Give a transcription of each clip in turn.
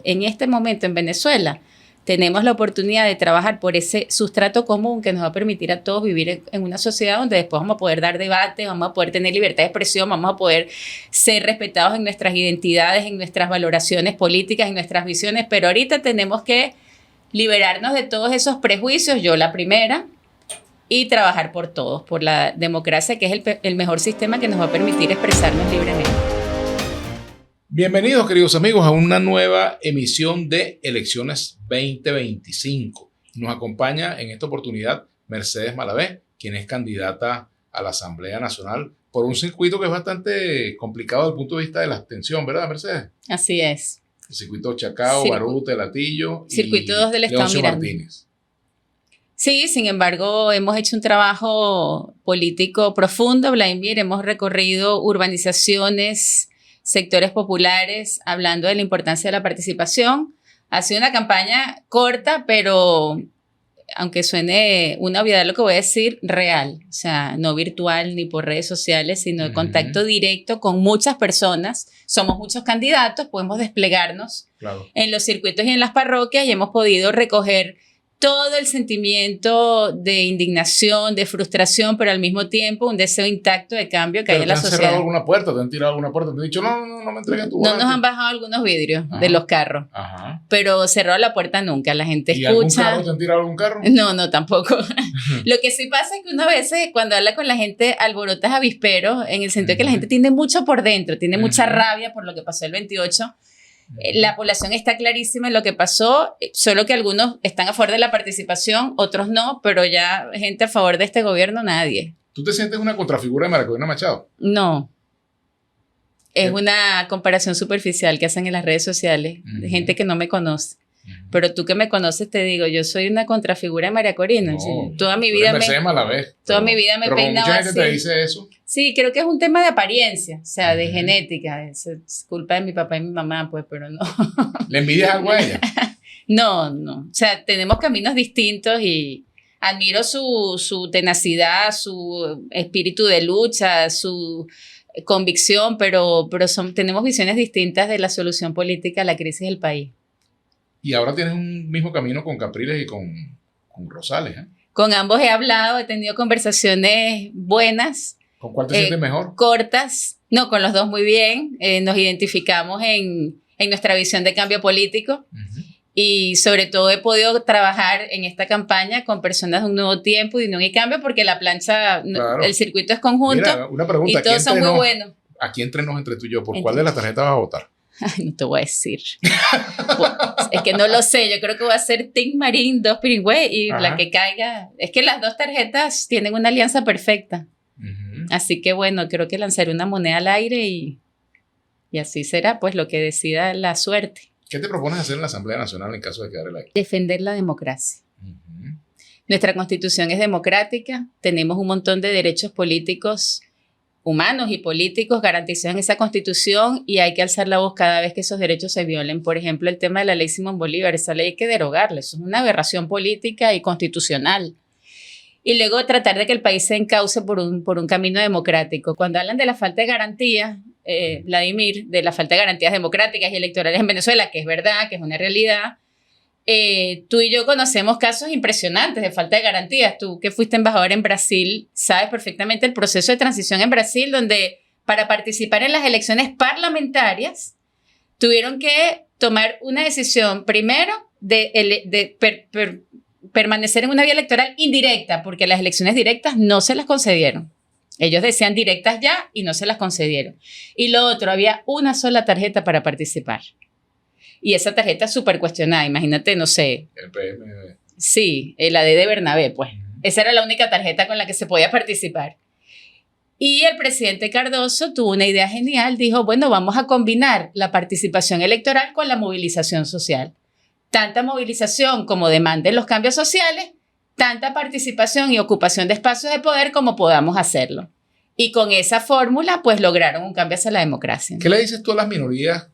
en este momento en Venezuela tenemos la oportunidad de trabajar por ese sustrato común que nos va a permitir a todos vivir en una sociedad donde después vamos a poder dar debates, vamos a poder tener libertad de expresión, vamos a poder ser respetados en nuestras identidades, en nuestras valoraciones políticas, en nuestras visiones, pero ahorita tenemos que liberarnos de todos esos prejuicios, yo la primera, y trabajar por todos, por la democracia, que es el mejor sistema que nos va a permitir expresarnos libremente. Bienvenidos, queridos amigos, a una nueva emisión de Elecciones 2025. Nos acompaña en esta oportunidad Mercedes Malavé, quien es candidata a la Asamblea Nacional por un circuito que es bastante complicado desde el punto de vista de la abstención, ¿verdad, Mercedes? Así es. El circuito Chacao, Baruta, Latillo y Circuito 2 del Estado Miranda. Martínez. Sí, sin embargo, hemos hecho un trabajo político profundo, Vladimir. Hemos recorrido urbanizaciones, sectores populares, hablando de la importancia de la participación. Ha sido una campaña corta, pero aunque suene una obviedad lo que voy a decir, real. O sea, no virtual ni por redes sociales, sino de contacto directo con muchas personas. Somos muchos candidatos, podemos desplegarnos en los circuitos y en las parroquias y hemos podido recoger todo el sentimiento de indignación, de frustración, pero al mismo tiempo un deseo intacto de cambio que hay en la sociedad. ¿Te han cerrado alguna puerta? ¿Te han tirado alguna puerta? ¿Te han dicho, no me entregues tu volante? No nos han bajado algunos vidrios de los carros, pero cerrado la puerta nunca. La gente escucha. ¿Y algún carro te han tirado algún carro? No, tampoco. Lo que sí pasa es que una vez cuando habla con la gente alborotas avisperos, en el sentido de que la gente tiene mucho por dentro, tiene mucha rabia por lo que pasó el 28. La población está clarísima en lo que pasó, solo que algunos están a favor de la participación, otros no, pero ya gente a favor de este gobierno, nadie. ¿Tú te sientes una contrafigura de María Corina Machado? No. Es una comparación superficial que hacen en las redes sociales, de gente que no me conoce. Pero tú que me conoces te digo, yo soy una contrafigura de María Corina. No, ¿sí? Toda mi vida me peinaba así. ¿Mucha gente te dice eso? Sí, creo que es un tema de apariencia, o sea, de genética. Es culpa de mi papá y mi mamá, pues, pero no. ¿Le envidias algo a ella? No. O sea, tenemos caminos distintos y admiro su tenacidad, su espíritu de lucha, su convicción, pero tenemos visiones distintas de la solución política a la crisis del país. Y ahora tienes un mismo camino con Capriles y con Rosales, ¿eh? Con ambos he hablado, he tenido conversaciones buenas. ¿Con cuál te sientes mejor? Cortas. No, con los dos muy bien. Nos identificamos en nuestra visión de cambio político. Y sobre todo he podido trabajar en esta campaña con personas de un nuevo tiempo y de un nuevo cambio, porque la plancha, el circuito es conjunto. Mira, una pregunta, y todos son muy buenos. Aquí entrenos entre tú y yo, ¿por cuál de las tarjetas vas a votar? Ay, no te voy a decir. Es que no lo sé. Yo creo que voy a ser Team Marín, 2 Piringüe y la que caiga. Es que las dos tarjetas tienen una alianza perfecta. Así que bueno, creo que lanzaré una moneda al aire y así será pues lo que decida la suerte. ¿Qué te propones hacer en la Asamblea Nacional en caso de quedar electo? Defender la democracia. Nuestra Constitución es democrática. Tenemos un montón de derechos políticos humanos y políticos garantizados en esa Constitución y hay que alzar la voz cada vez que esos derechos se violen. Por ejemplo, el tema de la ley Simón Bolívar, esa ley hay que derogarla, eso es una aberración política y constitucional. Y luego tratar de que el país se encauce por un camino democrático. Cuando hablan de la falta de garantías, Vladimir, de la falta de garantías democráticas y electorales en Venezuela, que es verdad, que es una realidad, tú y yo conocemos casos impresionantes de falta de garantías. Tú que fuiste embajador en Brasil, sabes perfectamente el proceso de transición en Brasil, donde para participar en las elecciones parlamentarias tuvieron que tomar una decisión primero de permanecer en una vía electoral indirecta, porque las elecciones directas no se las concedieron. Ellos decían directas ya y no se las concedieron. Y lo otro, había una sola tarjeta para participar. Y esa tarjeta es súper cuestionada, imagínate, no sé. El PMB. Sí, la de Bernabé, pues. Esa era la única tarjeta con la que se podía participar. Y el presidente Cardoso tuvo una idea genial, dijo, bueno, vamos a combinar la participación electoral con la movilización social. Tanta movilización como demanden los cambios sociales, tanta participación y ocupación de espacios de poder como podamos hacerlo. Y con esa fórmula, pues lograron un cambio hacia la democracia. ¿Qué le dices tú a las minorías,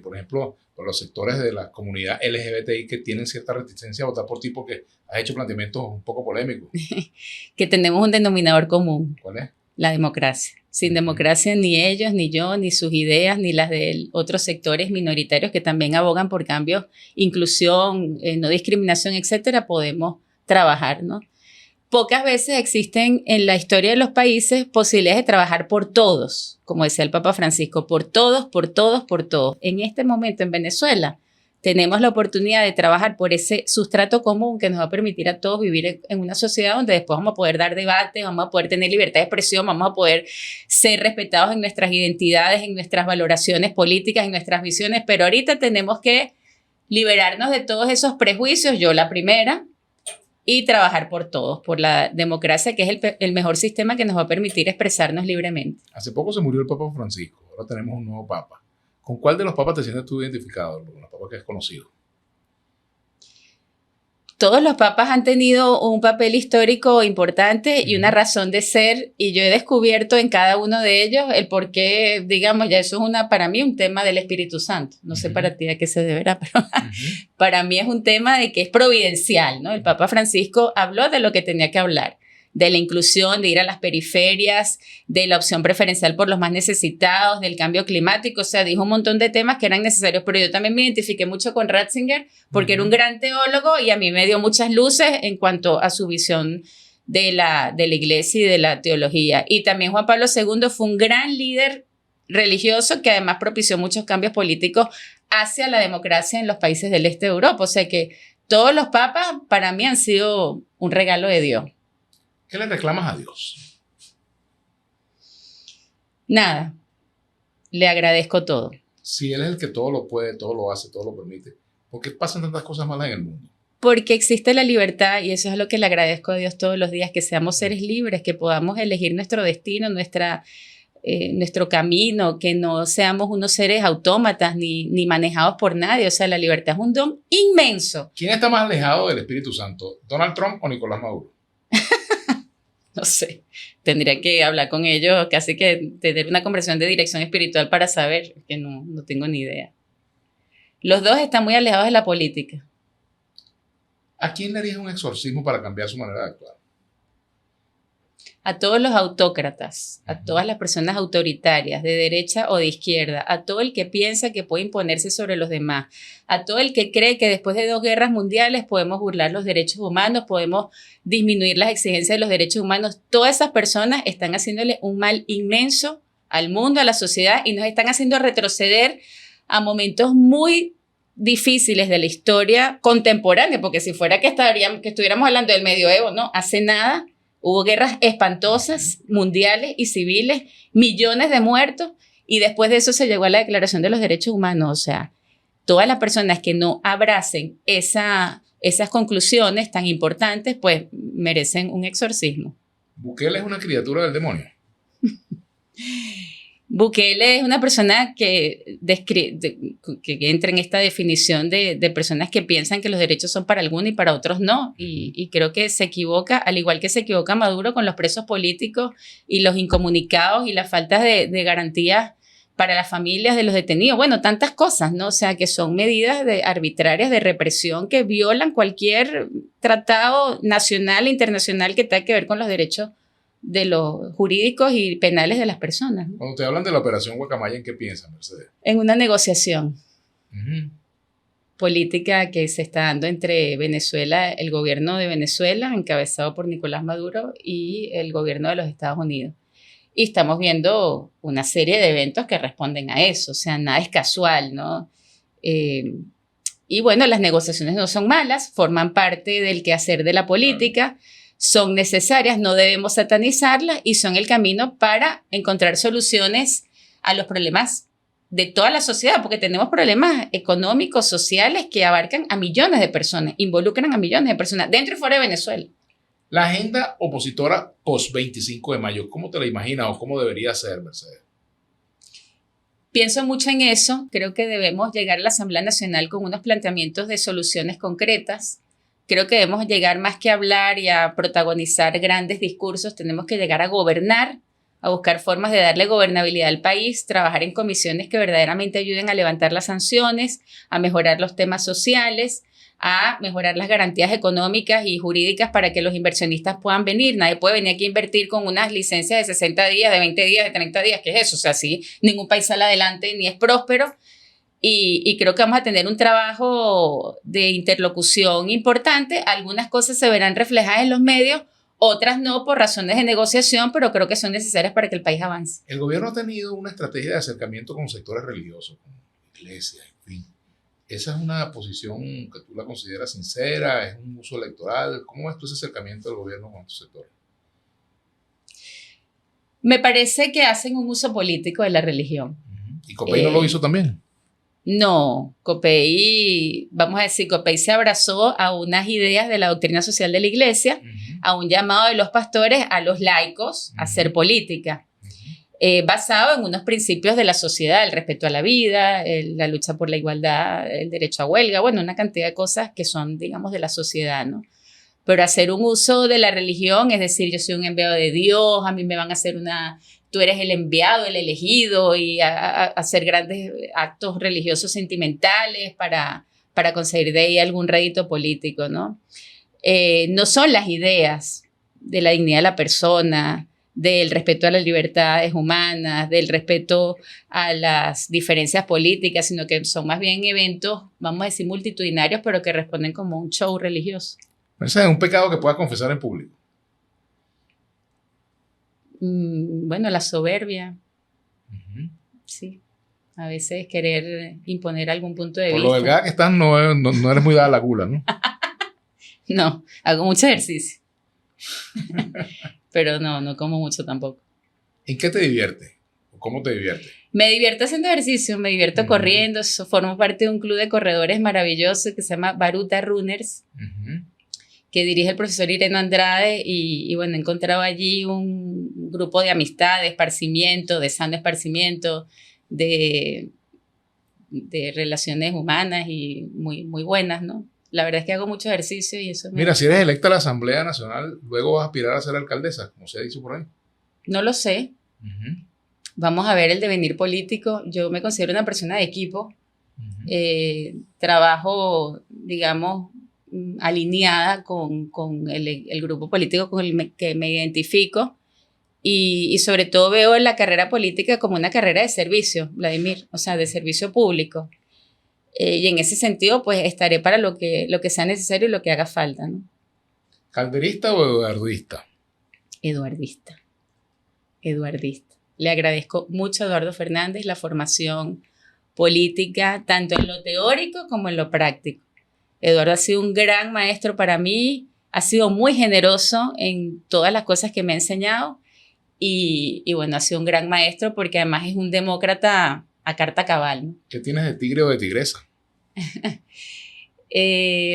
por ejemplo, por los sectores de la comunidad LGBTI que tienen cierta reticencia a votar por ti porque has hecho planteamientos un poco polémicos? Que tenemos un denominador común. ¿Cuál es? La democracia. Sin democracia ni ellos, ni yo, ni sus ideas, ni las de otros sectores minoritarios que también abogan por cambios, inclusión, no discriminación, etcétera, podemos trabajar, ¿no? Pocas veces existen en la historia de los países posibilidades de trabajar por todos, como decía el Papa Francisco, por todos, por todos, por todos. En este momento en Venezuela tenemos la oportunidad de trabajar por ese sustrato común que nos va a permitir a todos vivir en una sociedad donde después vamos a poder dar debates, vamos a poder tener libertad de expresión, vamos a poder ser respetados en nuestras identidades, en nuestras valoraciones políticas, en nuestras visiones, pero ahorita tenemos que liberarnos de todos esos prejuicios, yo la primera, y trabajar por todos, por la democracia, que es el mejor sistema que nos va a permitir expresarnos libremente. Hace poco se murió el Papa Francisco, ahora tenemos un nuevo Papa. ¿Con cuál de los papas te sientes tú identificado? Los papas que has conocido. Todos los papas han tenido un papel histórico importante y una razón de ser, y yo he descubierto en cada uno de ellos el por qué, digamos, ya eso es para mí un tema del Espíritu Santo. No sé para ti a qué se deberá, pero para mí es un tema de que es providencial, ¿no? El Papa Francisco habló de lo que tenía que hablar, de la inclusión, de ir a las periferias, de la opción preferencial por los más necesitados, del cambio climático, o sea, dijo un montón de temas que eran necesarios, pero yo también me identifiqué mucho con Ratzinger porque era un gran teólogo y a mí me dio muchas luces en cuanto a su visión de la iglesia y de la teología. Y también Juan Pablo II fue un gran líder religioso que además propició muchos cambios políticos hacia la democracia en los países del este de Europa, o sea que todos los papas para mí han sido un regalo de Dios. ¿Qué le reclamas a Dios? Nada. Le agradezco todo. Si Él es el que todo lo puede, todo lo hace, todo lo permite, ¿por qué pasan tantas cosas malas en el mundo? Porque existe la libertad y eso es lo que le agradezco a Dios todos los días, que seamos seres libres, que podamos elegir nuestro destino, nuestro camino, que no seamos unos seres autómatas ni manejados por nadie. O sea, la libertad es un don inmenso. ¿Quién está más alejado del Espíritu Santo? ¿Donald Trump o Nicolás Maduro? No sé, tendría que hablar con ellos, casi que tener una conversación de dirección espiritual para saber, que no tengo ni idea. Los dos están muy alejados de la política. ¿A quién le harías un exorcismo para cambiar su manera de actuar? A todos los autócratas, a todas las personas autoritarias, de derecha o de izquierda, a todo el que piensa que puede imponerse sobre los demás, a todo el que cree que después de 2 guerras mundiales podemos burlar los derechos humanos, podemos disminuir las exigencias de los derechos humanos. Todas esas personas están haciéndole un mal inmenso al mundo, a la sociedad, y nos están haciendo retroceder a momentos muy difíciles de la historia contemporánea, porque si fuera que estuviéramos hablando del medioevo, no, hace nada. Hubo guerras espantosas, mundiales y civiles, millones de muertos, y después de eso se llegó a la Declaración de los Derechos Humanos. O sea, todas las personas que no abracen esas conclusiones tan importantes, pues merecen un exorcismo. ¿Bukele es una criatura del demonio? Bukele es una persona que entra en esta definición de personas que piensan que los derechos son para algunos y para otros no. Y creo que se equivoca, al igual que se equivoca Maduro con los presos políticos y los incomunicados y la falta de garantías para las familias de los detenidos. Bueno, tantas cosas, ¿no? O sea, que son medidas arbitrarias de represión que violan cualquier tratado nacional e internacional que tenga que ver con los derechos de los jurídicos y penales de las personas, ¿no? Cuando te hablan de la operación Guacamaya, ¿en qué piensas, Mercedes? En una negociación política que se está dando entre Venezuela, el gobierno de Venezuela, encabezado por Nicolás Maduro, y el gobierno de los Estados Unidos. Y estamos viendo una serie de eventos que responden a eso, o sea, nada es casual, ¿no? Y bueno, las negociaciones no son malas, forman parte del quehacer de la política, son necesarias, no debemos satanizarlas y son el camino para encontrar soluciones a los problemas de toda la sociedad, porque tenemos problemas económicos, sociales que abarcan a millones de personas, involucran a millones de personas dentro y fuera de Venezuela. La agenda opositora post-25 de mayo, ¿cómo te la imaginas o cómo debería ser, Mercedes? Pienso mucho en eso, creo que debemos llegar a la Asamblea Nacional con unos planteamientos de soluciones concretas. Creo que debemos llegar más que a hablar y a protagonizar grandes discursos, tenemos que llegar a gobernar a buscar formas de darle gobernabilidad al país, trabajar en comisiones que verdaderamente ayuden a levantar las sanciones, a mejorar los temas sociales, a mejorar las garantías económicas y jurídicas para que los inversionistas puedan venir. Nadie puede venir aquí a invertir con unas licencias de 60 días, de 20 días, de 30 días. ¿Qué es eso? O sea, sí, ningún país sale adelante ni es próspero. Y creo que vamos a tener un trabajo de interlocución importante. Algunas cosas se verán reflejadas en los medios, otras no por razones de negociación, pero creo que son necesarias para que el país avance. El gobierno ha tenido una estrategia de acercamiento con sectores religiosos, con iglesias, en fin. ¿Esa es una posición que tú la consideras sincera? ¿Es un uso electoral? ¿Cómo ves tú ese acercamiento del gobierno con estos sectores? Me parece que hacen un uso político de la religión. ¿Y Copey no lo hizo también? No, Copey, vamos a decir, Copey se abrazó a unas ideas de la doctrina social de la iglesia, a un llamado de los pastores a los laicos a hacer política, basado en unos principios de la sociedad, el respeto a la vida, la lucha por la igualdad, el derecho a huelga, bueno, una cantidad de cosas que son, digamos, de la sociedad, ¿no? Pero hacer un uso de la religión, es decir, yo soy un enviado de Dios, a mí me van a hacer tú eres el enviado, el elegido, y a hacer grandes actos religiosos sentimentales para conseguir de ahí algún rédito político, ¿no? No son las ideas de la dignidad de la persona, del respeto a las libertades humanas, del respeto a las diferencias políticas, sino que son más bien eventos, vamos a decir, multitudinarios, pero que responden como un show religioso. Ese es un pecado que puedas confesar en público. Bueno, la soberbia. Sí. A veces querer imponer algún punto de vista. Por lo delgada que estás, no eres muy dada a la gula, ¿no? No, hago mucho ejercicio. Pero no como mucho tampoco. ¿En qué te divierte? ¿Cómo te divierte? Me divierto haciendo ejercicio, me divierto corriendo. Formo parte de un club de corredores maravilloso que se llama Baruta Runners, que dirige el profesor Ireno Andrade. Y bueno, he encontrado allí un grupo de amistad, de esparcimiento, de sano esparcimiento, de relaciones humanas y muy, muy buenas, ¿no? La verdad es que hago mucho ejercicio y eso... Mira, si eres electa a la Asamblea Nacional, luego vas a aspirar a ser alcaldesa, como se ha dicho por ahí. No lo sé. Vamos a ver el devenir político. Yo me considero una persona de equipo. Trabajo, digamos, alineada con el grupo político con el que me identifico. Y sobre todo veo la carrera política como una carrera de servicio, Vladimir, o sea, de servicio público. Y en ese sentido, pues estaré para lo que sea necesario y lo que haga falta, ¿no? ¿Calderista o eduardista? Eduardista. Le agradezco mucho a Eduardo Fernández la formación política, tanto en lo teórico como en lo práctico. Eduardo ha sido un gran maestro para mí, ha sido muy generoso en todas las cosas que me ha enseñado y bueno, ha sido un gran maestro porque además es un demócrata a carta cabal, ¿no? ¿Qué tienes de tigre o de tigresa?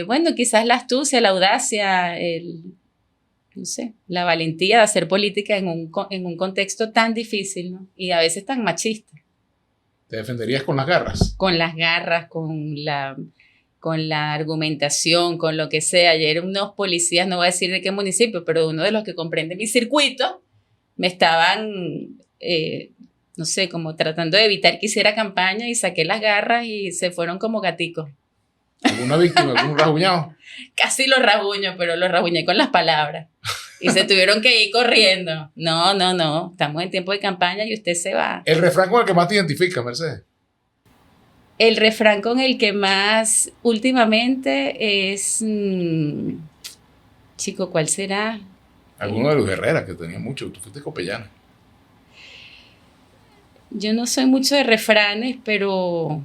Bueno, quizás la astucia, la audacia, no sé, la valentía de hacer política en un contexto tan difícil, ¿no? Y a veces tan machista. ¿Te defenderías con las garras? Con las garras, con la argumentación, con lo que sea. Ayer unos policías, no voy a decir de qué municipio, pero uno de los que comprende mi circuito, me estaban... no sé, como tratando de evitar que hiciera campaña y saqué las garras y se fueron como gaticos. ¿Alguna víctima, algún rasguñado? Casi los rasguño, pero los rasguñé con las palabras. Y se tuvieron que ir corriendo. No, estamos en tiempo de campaña y usted se va. ¿El refrán con el que más te identifica, Mercedes? El refrán con el que más últimamente es... chico, ¿cuál será? Alguno de los Herrera, que tenía mucho. Tú fuiste copellana. Yo no soy mucho de refranes, pero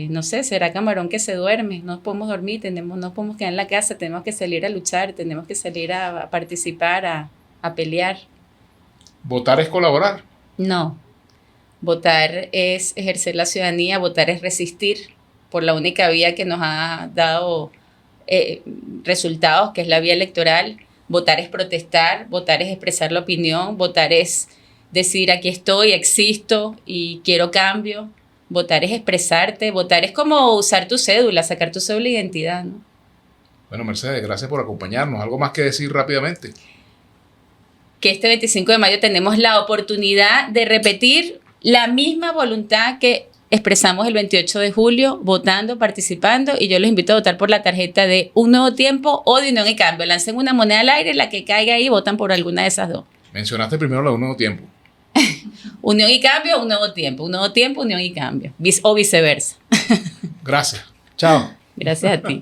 no sé, será camarón que se duerme. No podemos dormir, no podemos quedar en la casa, tenemos que salir a luchar, tenemos que salir a participar, a pelear. ¿Votar es colaborar? No. Votar es ejercer la ciudadanía, votar es resistir por la única vía que nos ha dado resultados, que es la vía electoral. Votar es protestar, votar es expresar la opinión, votar es decir aquí estoy, existo y quiero cambio. Votar es expresarte, votar es como usar tu cédula, sacar tu cédula de identidad, ¿no? Bueno, Mercedes, gracias por acompañarnos. ¿Algo más que decir rápidamente? que este 25 de mayo tenemos la oportunidad de repetir la misma voluntad que expresamos el 28 de julio, votando, participando, y yo los invito a votar por la tarjeta de Un Nuevo Tiempo o de Unión y Cambio. Lancen una moneda al aire, la que caiga ahí, votan por alguna de esas dos. Mencionaste primero la de Un Nuevo Tiempo. Unión y Cambio, Un Nuevo Tiempo. Un Nuevo Tiempo, Unión y Cambio. O viceversa. Gracias. Chao. Gracias a ti.